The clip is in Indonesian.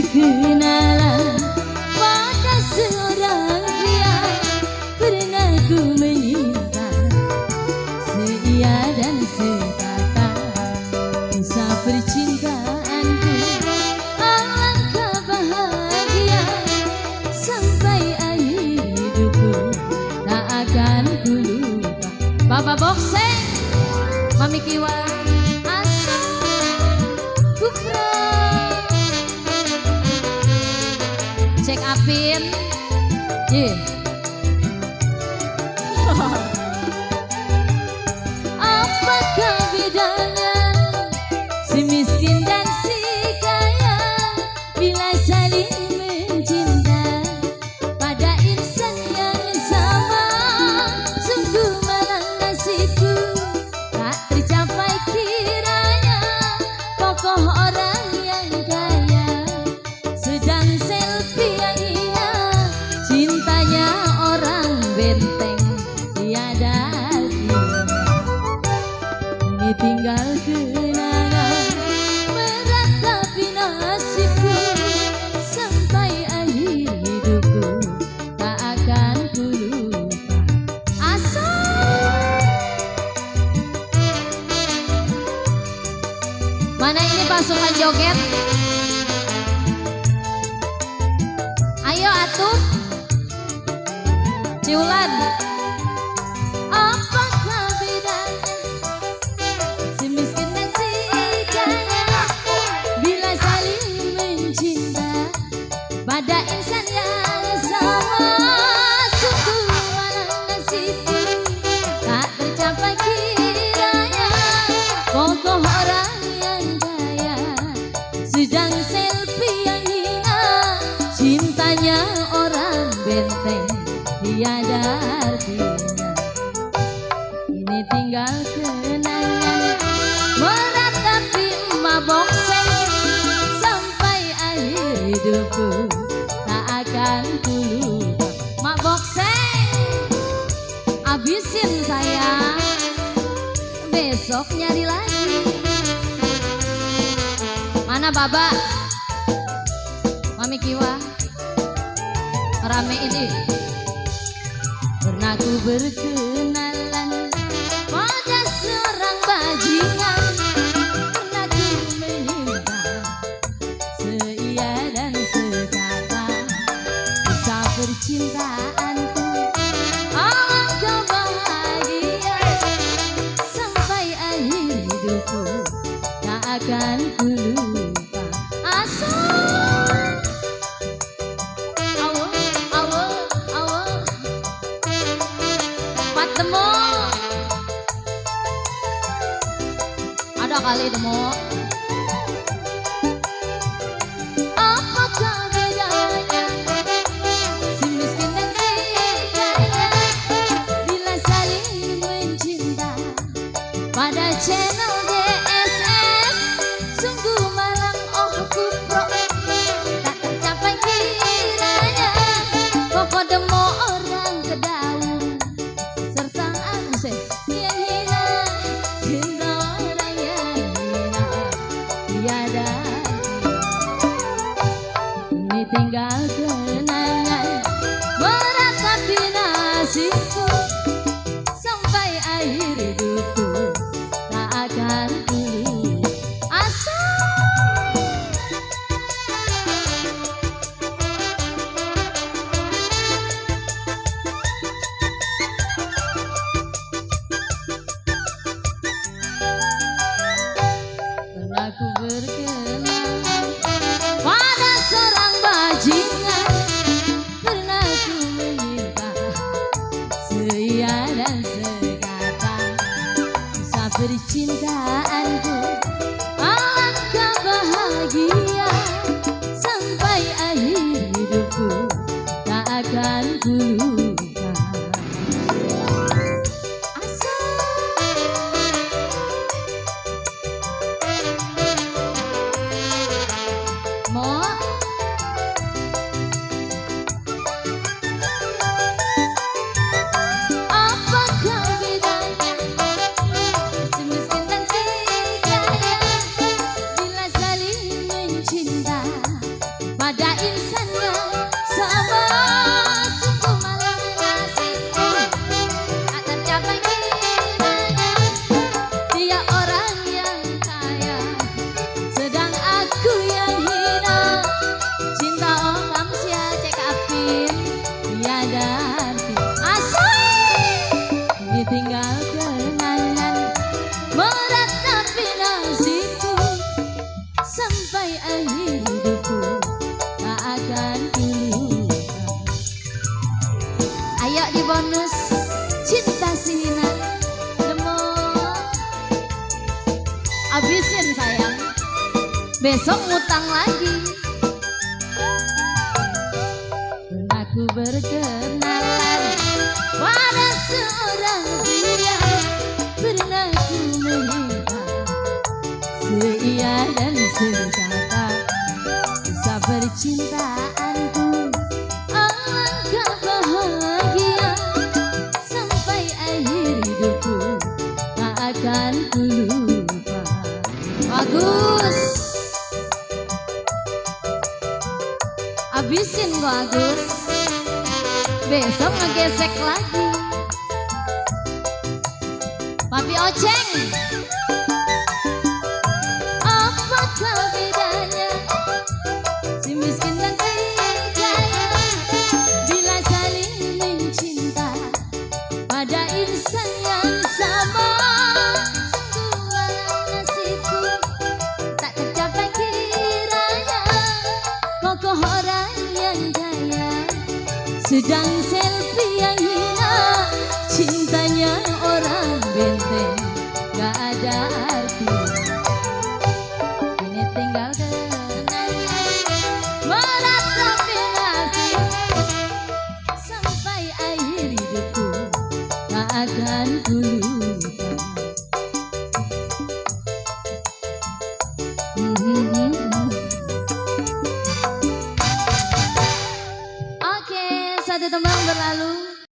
berkenalan pada seorang pria, pernah ku menyinta seia dan sekata. Kisah percintaanku alangkah bahagia, sampai akhir hidupku tak akan ku lupa. Baba Bokseng, Mami Kiwa, Asa Bukro, Cek Apin, apakah bedanya si miskin dan si kaya bila saling mencinta pada insan yang sama? Sungguh malang nasibku tak tercapai kiranya, kokoh orang yang kaya sedang selfie yang hina, cintanya orang benteng tiada artinya. Ini tinggal kenangan meratapi nasibku, sampai akhir hidupku tak akan ku lupa. Asal mana ini pasukan joget? Ayo atuh Ciulan. Apakah bedanya si miskin dan si kaya bila saling mencinta pada insan yang sama? Sungguh malang nasibku tak tercapai kiranya, kokoh orang yang kaya sedang selfie yang hina, cintanya orang benteng tiada artinya. Ini tinggal kenangan meratapi emak Bokseng, sampai akhir hidupku tak akan ku lupa. Mak Bokseng, abisin sayang, besok nyari lagi. Mana Baba, Mami Kiwa, rame ini. Pernah ku berkenalan pada seorang bajingan, pernah ku menyinta seia dan sekata. Kisah percintaanku alangkah bahagia, sampai akhir hidupku tak akan ku lupa. Asal Demo, ada kali demo. Apakah bedanya si miskin dan si kaya bila saling mencinta pada channel DSS? Sungguh malang kupro tak tercapai kiranya, pokok demo orang kedaung yang hina, cinta orang yang hina tiada. Ini tinggal kenangan meratapi nasibku, sampai akhir hidupku tak akan ku lupa. Asal aku berkenalan pada seorang bajingan, pernah ku menyinta seia dan sekata. Kisah percintaanku alangkah bahagia, sampai akhir hidupku tak akan ku lupa. Apakah bedanya si miskin dan si kaya bila saling mencinta? besok ngutang lagi. Pernah ku berkenalan pada seorang pria, pernah ku melihat seia dan sekata kisah percintaanku. Alangkah bahagia sampai akhir hidupku, tak akan ku lupa. Agus, habisin kok Agus, besok ngegesek lagi. Papi Oceng, apakah bedanya si miskin dan si kaya bila saling mencinta pada insan yang sama? Sungguh alam nasibku tak tercapai kiranya, kokoh orang yang kaya sedang selfie yang hina, cintanya orang benteng.